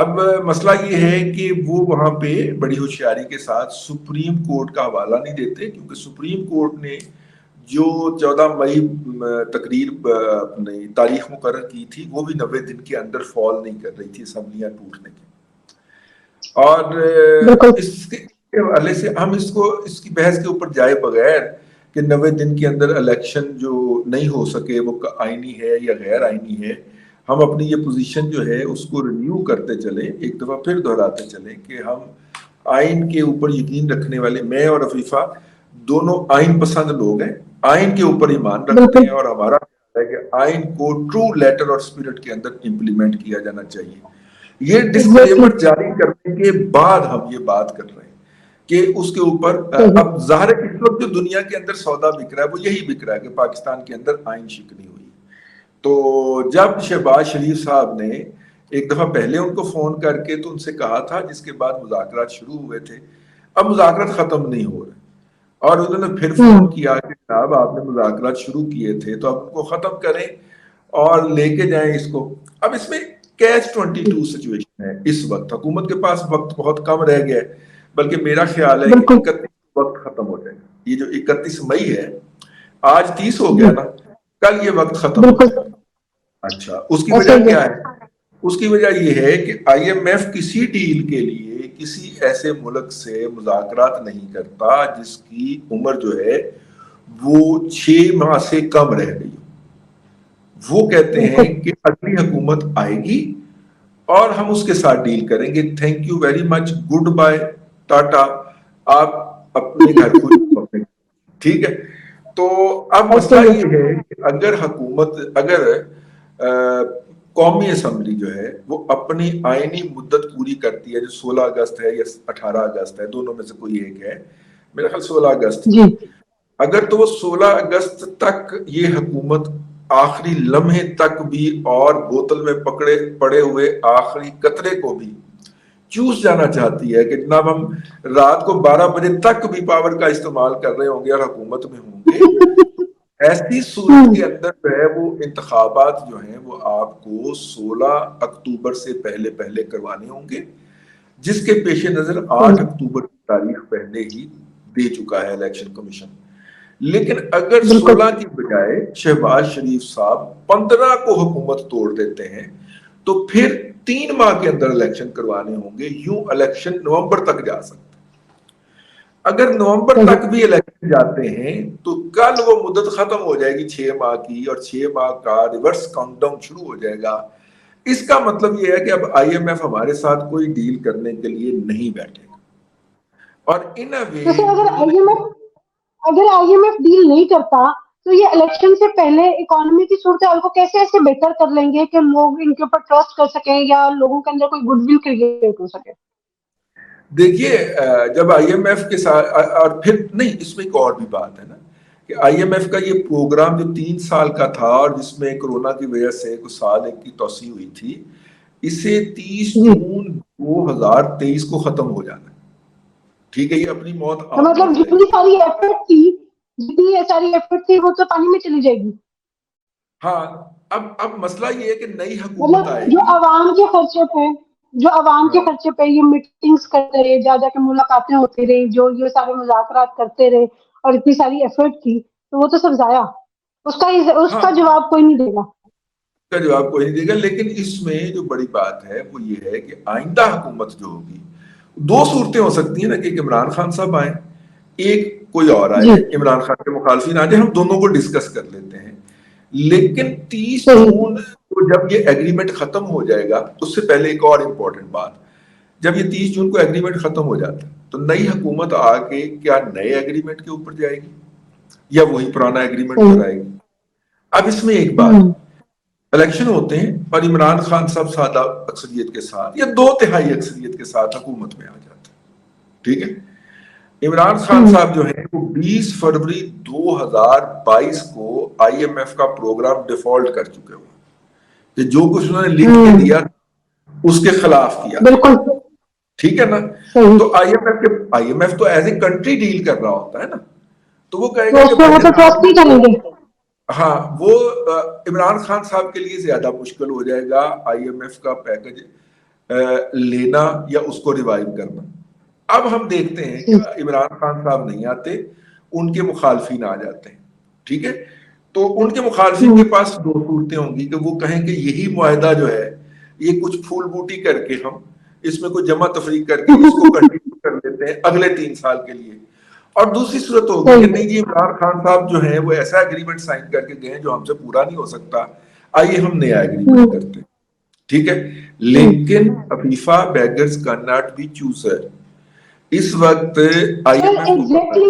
اب مسئلہ یہ ہے کہ وہ وہاں پہ بڑی ہوشیاری کے ساتھ سپریم کورٹ کا حوالہ نہیں دیتے، کیونکہ سپریم کورٹ نے جو 14 مئی تقریر اپنی تاریخ مقرر کی تھی وہ بھی 90 دن کے اندر فال نہیں کر رہی تھی اسمبلیاں ٹوٹنے کی. اور اس کے حوالے سے ہم اس کی بحث کے اوپر جائے بغیر کہ 90 دن کے اندر الیکشن جو نہیں ہو سکے وہ آئینی ہے یا غیر آئینی ہے، ہم اپنی یہ پوزیشن جو ہے اس کو رینیو کرتے چلیں، ایک دفعہ پھر دہراتے چلیں کہ ہم آئین کے اوپر یقین رکھنے والے، میں اور عفیفہ دونوں آئین پسند لوگ ہیں، آئین کے اوپر ایمان رکھتے ہیں، اور ہمارا ہے کہ آئین کو ٹرو لیٹر اور اسپرٹ کے اندر امپلیمنٹ کیا جانا چاہیے. یہ ڈسکلیمر جاری کرنے کے بعد ہم یہ بات کر رہے ہیں کہ اس کے اوپر اب ظاہر ہے اس وقت جو دنیا کے اندر سودا بک رہا ہے وہ یہی بک رہا ہے کہ پاکستان کے اندر آئین شکنی ہوئی. تو جب شہباز شریف صاحب نے ایک دفعہ پہلے ان کو فون کر کے تو ان سے کہا تھا، جس کے بعد مذاکرات شروع ہوئے تھے، اب مذاکرات ختم نہیں ہو رہے، اور انہوں نے پھر فون کیا کہ صاحب آپ نے مذاکرات شروع کیے تھے تو آپ ان کو ختم کریں اور لے کے جائیں اس کو. اب اس میں کیچ 22 سچویشن ہے، اس وقت حکومت کے پاس وقت بہت کم رہ گیا ہے، بلکہ میرا خیال ہے کہ 31 وقت ختم ہو جائے گا. یہ جو 31 مئی ہے، آج 30 ہو گیا نا، کل یہ وقت ختم ہو جائے گا. اچھا، اس کی وجہ کیا ہے؟ اس کی وجہ یہ ہے کہ آئی ایم ایف کسی ڈیل کے لیے کسی ایسے ملک سے مذاکرات نہیں کرتا جس کی عمر جو ہے وہ 6 ماہ سے کم رہ گئی. وہ کہتے ہیں کہ اگلی حکومت آئے گی اور ہم اس کے ساتھ ڈیل کریں گے، thank you very much, good bye, tata, آپ اپنے گھر کو. ٹھیک ہے. تو اب مسئلہ یہ ہے کہ اگر قومی اسمبلی جو ہے وہ اپنی آئینی مدت پوری کرتی ہے، جو 16 اگست ہے یا 18 اگست ہے، دونوں میں سے کوئی ایک ہے، میرا خیال 16 اگست، اگر تو وہ 16 اگست تک یہ حکومت آخری لمحے تک بھی اور بوتل میں پڑے ہوئے آخری قطرے کو بھی چوس جانا چاہتی ہے کہ جناب ہم رات کو 12 بجے تک بھی پاور کا استعمال کر رہے ہوں گے اور حکومت میں ہوں گے، ایسی صورت کے اندر جو ہے وہ انتخابات جو ہیں وہ آپ کو 16 اکتوبر سے پہلے کروانے ہوں گے، جس کے پیش نظر 8 اکتوبر کی تاریخ پہلے ہی دے چکا ہے الیکشن کمیشن. لیکن اگر 16 کی بجائے شہباز شریف صاحب 15 کو حکومت توڑ دیتے ہیں تو پھر 3 ماہ کے اندر الیکشن کروانے ہوں گے، یوں الیکشن نومبر تک جا سکتے. اگر نومبر تک بھی الیکشن جاتے ہیں تو کل وہ مدت ختم ہو جائے گی 6 ماہ کی، اور 6 ماہ کا ریورس کاؤنٹ ڈاؤن شروع ہو جائے گا. اس کا مطلب یہ ہے کہ اب آئی ایم ایف ہمارے ساتھ کوئی ڈیل کرنے کے لیے نہیں بیٹھے گا. اور ان اگر آئی ایم ایف ڈیل نہیں کرتا تو یہ الیکشن سے پہلے اکانومی کی صورتحال کو کیسے ایسے بہتر کر لیں گے کہ لوگ ان کے اوپر ٹرسٹ کر سکیں یا لوگوں کے اندر کوئی گڈ ول کریٹ ہو سکے؟ دیکھیے، جب آئی ایم ایف کے ساتھ، اور پھر نہیں، اس میں ایک اور بھی بات ہے نا کہ آئی ایم ایف کا یہ پروگرام جو 3 سال کا تھا اور جس میں کورونا کی وجہ سے کچھ سال ایک کی توسیع ہوئی تھی، اسے 30 جون 2023 کو ختم ہو جانا ہے. ٹھیک ہے، یہ اپنی موت مطلب جتنی ساری ایفرٹ تھی وہ تو پانی میں چلی جائے گی. ہاں، اب مسئلہ یہ ہے کہ نئی حکومت آئے گی، جو عوام کے خرچے پہ یہ میٹنگز کرتے رہے، جا کے ملاقاتیں ہوتی رہی، جو یہ سارے مذاکرات کرتے رہے اور اتنی ساری ایفرٹ تھی، تو وہ تو سب ضائع. اس کا جواب کوئی نہیں دے گا. کا جواب کوئی نہیں دے گا. لیکن اس میں جو بڑی بات ہے وہ یہ ہے کہ آئندہ حکومت جو ہوگی، 2 صورتیں ہو سکتی ہیں نا، کہ عمران خان صاحب آئیں، ایک کوئی اور آئے، عمران خان کے مخالفین آ جائیں، ہم دونوں کو ڈسکس کر لیتے ہیں. لیکن 30 جون کو جب یہ ایگریمنٹ ختم ہو جائے گا، اس سے پہلے ایک اور امپورٹنٹ بات، جب یہ 30 جون کو ایگریمنٹ ختم ہو جاتا ہے تو نئی حکومت آ کے کیا نئے ایگریمنٹ کے اوپر جائے گی یا وہی پرانا ایگریمنٹ پر آئے گی؟ اب اس میں ایک بات، الیکشن ہوتے ہیں اور عمران خان صاحب سادہ اکثریت کے ساتھ یا 2/3 اکثریت کے ساتھ حکومت میں آ جاتے ہیں. ٹھیک ہے، عمران خان صاحب جو ہیں وہ 20 فروری 2022 کو آئی ایم ایف کا پروگرام ڈیفالٹ کر چکے ہوئے کہ جو کچھ انہوں نے لکھ کے دیا اس کے خلاف کیا. ٹھیک ہے نا. تو آئی ایم ایف تو ایز اے کنٹری ڈیل کر رہا ہوتا ہے نا، تو وہ کہے گا ہاں، وہ عمران خان صاحب کے لیے زیادہ مشکل ہو جائے گا آئی ایم ایف کا پیکج لینا یا اس کو ریوائیو کرنا. اب ہم دیکھتے ہیں کہ عمران خان صاحب نہیں آتے, ان کے مخالفین آ جاتے ہیں, ٹھیک ہے. تو ان کے مخالفین کے پاس دو صورتیں ہوں گی کہ وہ کہیں کہ یہی معاہدہ جو ہے یہ کچھ پھول بوٹی کر کے ہم اس میں کوئی جمع تفریق کر کے اس کو کنٹینیو کر لیتے ہیں اگلے 3 سال کے لیے. اور دوسری صورت ہوگی کہ نہیں جی عمران خان صاحب جو ہیں وہ ایسا ایگریمنٹ سائن کر کے گئے جو ہم سے پورا نہیں ہو سکتا, آئیے ہم نیا ایگریمنٹ کرتے ہیں, ٹھیک ہے. لیکن عفیفہ beggars can not be choosers. اس وقت آئی ایم ایف کو پتہ ہے,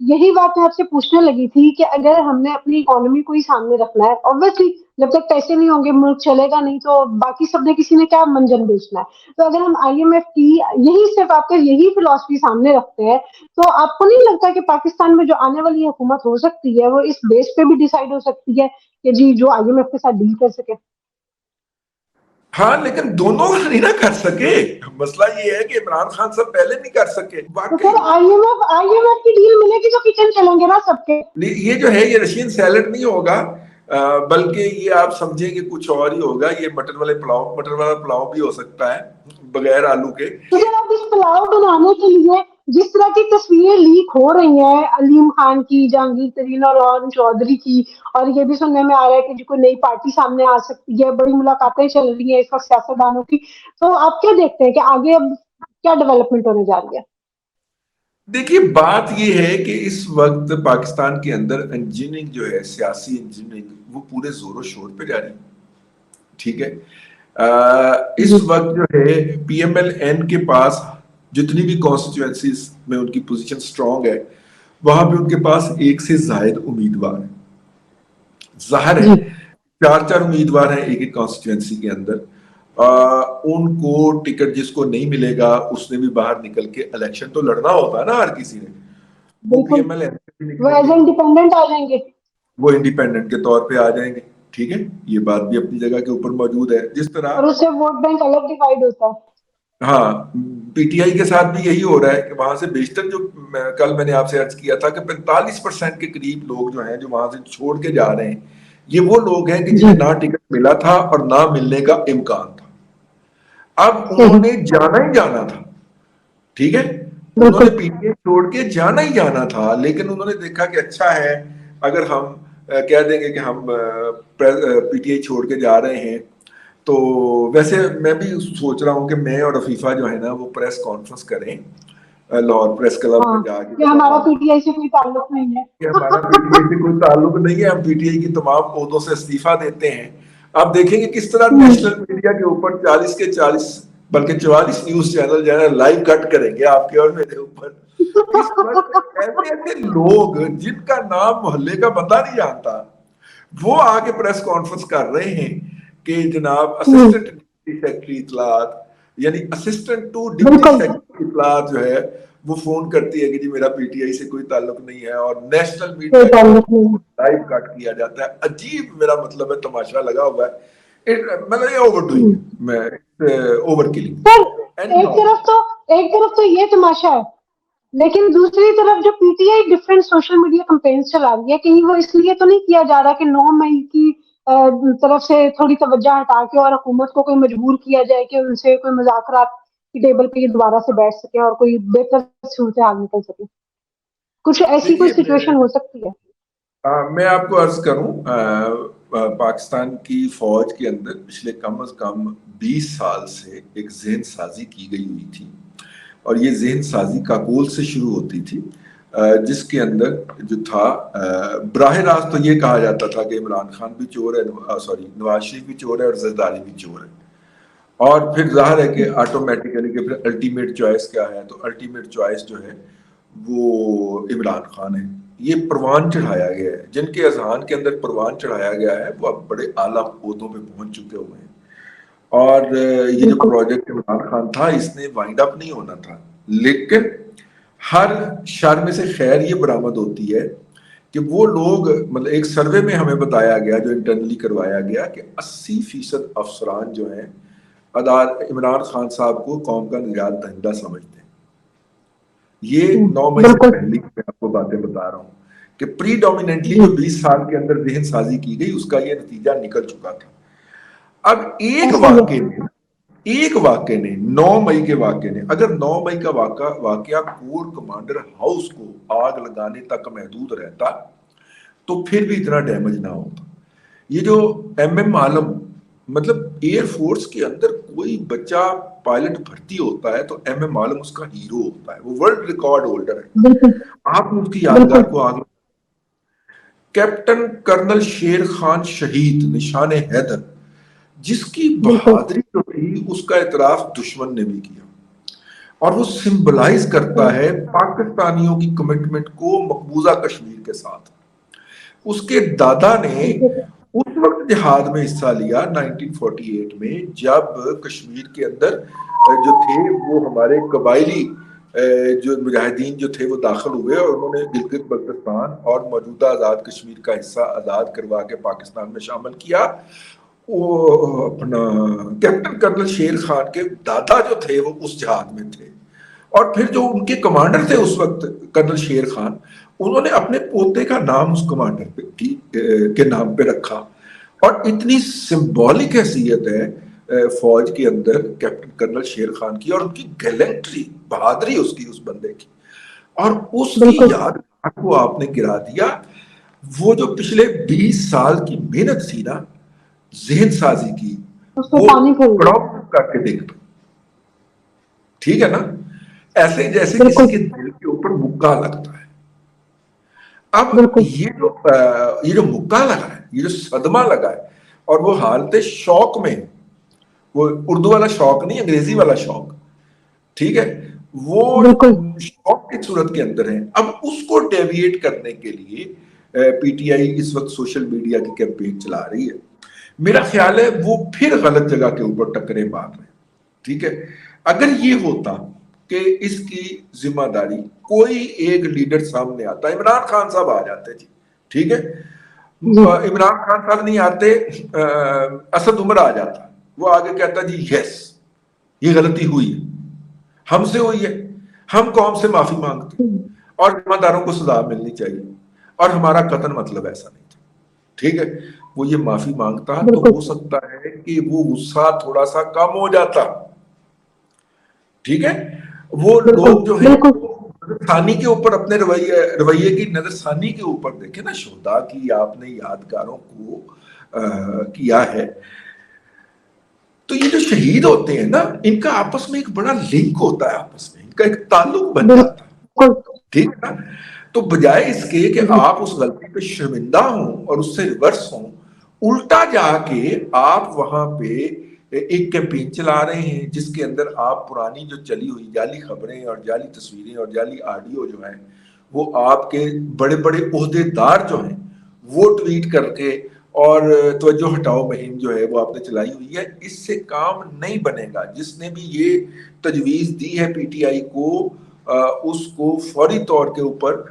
یہی بات میں آپ سے پوچھنے لگی تھی کہ اگر ہم نے اپنی اکانومی کو ہی سامنے رکھنا ہے, obviously جب تک پیسے نہیں ہوں گے ملک چلے گا نہیں, تو باقی سب نے کسی نے کیا منجن بیچنا ہے. تو اگر ہم آئی ایم ایف کی یہی صرف آپ کے یہی فلاسفی سامنے رکھتے ہیں, تو آپ کو نہیں لگتا کہ پاکستان میں جو آنے والی حکومت ہو سکتی ہے وہ اس بیس پہ بھی ڈیسائیڈ ہو سکتی ہے کہ جی جو آئی ایم ایف کے ساتھ ڈیل کر سکے؟ ہاں لیکن دونوں نہیں نہ کر سکے. مسئلہ یہ ہے کہ عمران خان صاحب پہلے نہیں کر سکے. تو پھر آئی ایم ایف کی ڈیل ملے گی تو کچن چلیں گے نا سب کے. یہ جو ہے یہ رشین سیلڈ نہیں ہوگا, بلکہ یہ آپ سمجھیں کہ کچھ اور ہی ہوگا. یہ مٹر والا پلاؤ بھی ہو سکتا ہے بغیر آلو کے. تو پھر آپ اس پلاؤ بنانے کے لیے جس طرح کی تصویریں لیک ہو رہی ہیں علیم خان کی, جہانگیر ترین اور روہن چودھری کی, اور یہ بھی سننے میں آ رہا ہے کہ کوئی نئی پارٹی سامنے آ سکتی ہے, بڑی ملاقاتیں چل رہی ہیں اس وقت سیاستدانوں کی, تو آپ کیا دیکھتے ہیں کہ آگے اب کیا ڈیولپمنٹ ہونے جا رہی ہے؟ دیکھیے بات یہ ہے کہ اس وقت پاکستان کے اندر انجینئرنگ جو ہے, سیاسی انجینئرنگ وہ پورے زور و شور پہ جاری ہے, ٹھیک ہے. اس وقت جو ہے پی ایم ایل این کے پاس جتنی بھی کانسٹیچوئنسیز میں ان کی پوزیشن سٹرونگ ہے, وہاں پہ ان کے پاس 1 سے زائد امیدوار ہیں. ظاہر ہے 4 امیدوار ہیں ایک کانسٹیچوئنسی کے اندر. ان کو ٹکٹ جس کو نہیں ملے گا اس نے بھی باہر نکل کے الیکشن تو لڑنا ہوتا ہے نا ہر کسی نے. وہ پی ایم ایل این وہ ایز انڈیپینڈنٹ آ جائیں گے, وہ انڈیپینڈنٹ کے طور پہ آ جائیں گے, ٹھیک ہے. یہ بات بھی اپنی جگہ کے اوپر موجود ہے. جس طرح اور اس سے ووٹ بینک الگ ڈیوائڈ ہوتا ہے. ہاں پی ٹی آئی کے ساتھ بھی یہی ہو رہا ہے کہ وہاں سے بیشتر جو کل میں نے آپ سے عرض کیا تھا کہ 45% کے قریب لوگ جو ہیں جو وہاں سے چھوڑ کے جا رہے ہیں, یہ وہ لوگ ہیں کہ جنہیں نہ ٹکٹ ملا تھا اور نہ ملنے کا امکان تھا. اب انہوں نے جانا ہی جانا تھا, ٹھیک ہے. انہوں نے پی ٹی آئی چھوڑ کے جانا ہی جانا تھا, لیکن انہوں نے دیکھا کہ اچھا ہے اگر ہم کہہ دیں گے کہ ہم پی ٹی آئی چھوڑ کے جا رہے ہیں. تو ویسے میں بھی سوچ رہا ہوں کہ میں اور عفیفہ جو ہے نا وہ پریس کانفرنس کریں لاہور پریس کلب میں جا کے. ہمارا پی ٹی آئی سے کوئی تعلق نہیں ہے, کہ ہمارا پی ٹی آئی سے کوئی تعلق نہیں ہے, ہم پی ٹی آئی کی تمام عہدوں سے استعفیٰ دیتے ہیں. آپ دیکھیں گے کس طرح نیشنل میڈیا کے اوپر 40 کے 40 بلکہ 44 نیوز چینل جو ہے لائیو کٹ کریں گے آپ کے اور میرے اوپر. اس وقت ایسے ایسے لوگ جن کا نام محلے کا بندہ نہیں جانتا وہ آگے پریس کانفرنس کر رہے ہیں کہ جناب اسسٹنٹ ڈپٹی سیکرٹری اطلاعات یعنی اسسٹنٹ ٹو ڈپٹی سیکرٹری اطلاعات جو ہے وہ فون کرتی ہے کہ جی میرا پی ٹی آئی سے کوئی تعلق نہیں ہے, اور نیشنل میڈیا لائیو کٹ کیا جاتا ہے. عجیب میرا مطلب ہے تماشا لگا ہوا ہے. مطلب یہ اوور ڈوئنگ ہے, اوور کلنگ. ایک طرف تو یہ تماشا ہے, لیکن دوسری طرف جو P T I different social media campaigns چلا رہی ہے, کہیں وہ اس لیے تو نہیں کیا جا رہا کہ 9 مئی کی طرف سے تھوڑی توجہ ہٹا کے اور حکومت کو کوئی مجبور کیا جائے کہ ان سے کوئی مذاکرات کی ٹیبل پہ یہ دوبارہ سے بیٹھ سکے اور کوئی بہتر صورتحال نکل سکے؟ کچھ ایسی کوئی سچویشن ہو سکتی ہے؟ میں آپ کو عرض کروں, پاکستان کی فوج کے اندر پچھلے کم از کم 20 سال سے ایک ذہن سازی کی گئی ہوئی تھی, اور یہ ذہن سازی کاکول سے شروع ہوتی تھی, جس کے اندر جو تھا براہ راست تو یہ کہا جاتا تھا کہ عمران خان بھی چور ہے, نواز شریف بھی چور ہے اور زرداری بھی چور ہے. اور پھر ظاہر ہے کہ آٹومیٹیکلی کہ پھر الٹیمیٹ چوائس کیا ہے, تو الٹیمیٹ چوائس جو ہے وہ عمران خان ہے. یہ پروان چڑھایا گیا ہے, جن کے اذہان کے اندر پروان چڑھایا گیا ہے وہ اب بڑے اعلیٰ عہدوں پہ پہنچ چکے ہوئے ہیں. اور یہ جو پروجیکٹ عمران خان تھا اس نے وائنڈ اپ نہیں ہونا تھا, لیکن ہر شر میں سے خیر یہ برآمد ہوتی ہے کہ وہ لوگ, مطلب ایک سروے میں ہمیں بتایا گیا جو انٹرنلی کروایا گیا کہ 80% افسران جو ہیں عمران خان صاحب کو قوم کا نجات دہندہ سمجھتے ہیں. یہ 9 مئی سے پہلے میں آپ کو باتیں بتا رہا ہوں کہ پری ڈومیننٹلی جو 20 سال کے اندر ذہن سازی کی گئی اس کا یہ نتیجہ نکل چکا تھا. اب ایک واقعے میں ایک واقعے نے 9 مئی کے واقعے نے اگر 9 مئی کا واقعہ کور کمانڈر ہاؤس کو آگ لگانے تک محدود رہتا تو پھر بھی اتنا ڈیمیج نہ ہوتا. یہ جو ایم عالم مطلب ایئر فورس کے اندر کوئی بچہ پائلٹ بھرتی ہوتا ہے تو ایم عالم اس کا ہیرو ہوتا ہے, وہ ورلڈ ریکارڈ ہولڈر ہے. آپ اس کی یادگار کو آگے کیپٹن کرنل شیر خان شہید نشان حیدر, جس کی بہادری جو تھی اس کا اعتراف دشمن نے بھی کیا, اور وہ سمبلائز کرتا ہے پاکستانیوں کی کمٹمنٹ کو مقبوضہ کشمیر کے ساتھ. اس کے دادا نے اس وقت جہاد میں حصہ لیا 1948 میں, جب کشمیر کے اندر جو تھے وہ ہمارے قبائلی جو مجاہدین جو تھے وہ داخل ہوئے اور انہوں نے گلگت بلتستان اور موجودہ آزاد کشمیر کا حصہ آزاد کروا کے پاکستان میں شامل کیا. وہ اپنا کیپٹن کرنل شیر خان کے دادا جو تھے وہ اس جہاد میں تھے, اور پھر جو ان کے کمانڈر تھے اس وقت کرنل شیر خان, انہوں نے اپنے پوتے کا نام اس کمانڈر کے نام پہ رکھا. اور اتنی سمبولک حیثیت ہے فوج کے اندر کیپٹن کرنل شیر خان کی, اور ان کی گیلنٹری بہادری اس کی اس بندے کی, اور اس کی یاد کو آپ نے گرا دیا. وہ جو پچھلے 20 سال کی محنت تھی نا ذہن سازی کی, وہ کراپ کر کے دیکھ دو, ٹھیک ہے نا, ایسے جیسے کسی کے دل کے اوپر مکہ لگتا ہے. اب یہ جو مکہ لگا ہے, یہ جو صدمہ لگا ہے, اور وہ حالت شوق میں, وہ اردو والا شوق نہیں انگریزی والا شوق, ٹھیک ہے, وہ شوق کی صورت کے اندر ہے. اب اس کو ڈیویٹ کرنے کے لیے پی ٹی آئی اس وقت سوشل میڈیا کی کیمپین چلا رہی ہے. میرا خیال ہے وہ پھر غلط جگہ کے اوپر ٹکرے مار رہے ہیں, ٹھیک ہے. اگر یہ ہوتا کہ اس کی ذمہ داری کوئی ایک لیڈر سامنے آتا, عمران خان صاحب آ جاتے جی, ٹھیک ہے, عمران خان صاحب نہیں آتے, اسد عمر آ جاتا, وہ آگے کہتا جی یس یہ غلطی ہوئی ہے, ہم سے ہوئی ہے, ہم قوم سے معافی مانگتے اور ذمہ داروں کو سزا ملنی چاہیے, اور ہمارا قتل مطلب ایسا نہیں تھا, ٹھیک ہے. وہ یہ معافی مانگتا تو ہو سکتا ہے کہ وہ غصہ تھوڑا سا کم ہو جاتا, ٹھیک ہے. وہ لوگ جو ہیں نظر ثانی کے اوپر اپنے رویے کی نظر ثانی کے اوپر دیکھیں نا, شہداء کی آپ نے یادگاروں کو کیا ہے, تو یہ جو شہید ہوتے ہیں نا ان کا آپس میں ایک بڑا لنک ہوتا ہے, آپس میں ان کا ایک تعلق بن جاتا ہے, ٹھیک ہے نا. تو بجائے اس کے کہ آپ اس غلطی پہ شرمندہ ہوں اور اس سے ریورس ہوں, الٹا جا کے آپ وہاں پہ ایک کیمپین چلا رہے ہیں جس کے اندر آپ پرانی جو چلی ہوئی جعلی خبریں اور جعلی تصویریں اور جعلی آڈیو جو ہیں وہ آپ کے بڑے بڑے عہدے دار جو ہیں وہ ٹویٹ کر کے, اور توجہ ہٹاؤ مہم جو ہے وہ آپ نے چلائی ہوئی ہے, اس سے کام نہیں بنے گا. جس نے بھی یہ تجویز دی ہے پی ٹی آئی کو, اس کو فوری طور کے اوپر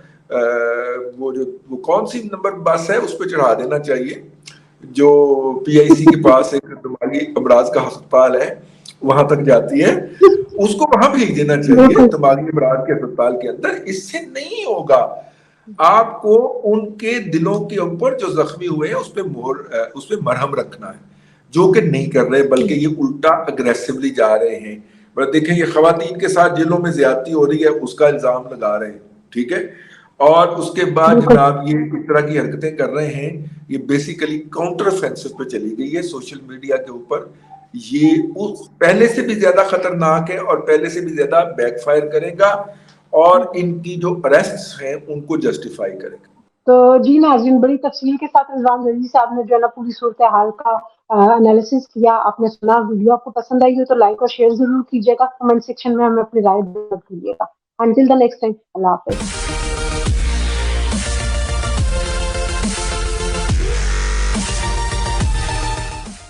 وہ کون سی نمبر بس ہے اس پہ چڑھا دینا چاہیے, جو پی آئی سی کے پاس ایک دماغی امراض کا ہسپتال ہے وہاں تک جاتی ہے, اس کو وہاں بھیج دینا چاہیے دماغی امراض کے ہسپتال کے اندر. اس سے نہیں ہوگا, آپ کو ان کے دلوں کے اوپر جو زخمی ہوئے ہیں اس پہ مرہم رکھنا ہے, جو کہ نہیں کر رہے بلکہ یہ الٹا اگریسولی جا رہے ہیں. دیکھیں یہ خواتین کے ساتھ جنہوں میں زیادتی ہو رہی ہے اس کا الزام لگا رہے ہیں, ٹھیک ہے, اور اس کے بعد جناب یہ اس طرح کی حرکتیں کر رہے ہیں. یہ بیسیکلی کاؤنٹر افینسو پہ چلی گئی ہے سوشل میڈیا کے اوپر. یہ پہلے سے بھی زیادہ خطرناک ہے اور پہلے سے بھی زیادہ بیک فائر کرے گا, اور ان کی جو اریسٹس ہیں ان کو جسٹیفائی کرے گا. تو جی ناظرین, بڑی تفصیل کے ساتھ رضوان جزیری صاحب نے جو ہے نا پوری صورتحال کا انالیسس کیا. آپ نے سنا, ویڈیو آپ کو پسند آئی ہو تو لائک اور شیئر ضرور کیجیے گا, کمنٹ سیکشن میں ہمیں اپنی رائے ضرور کیجیے گا. انٹل دی نیکسٹ ٹائم, اللہ حافظ.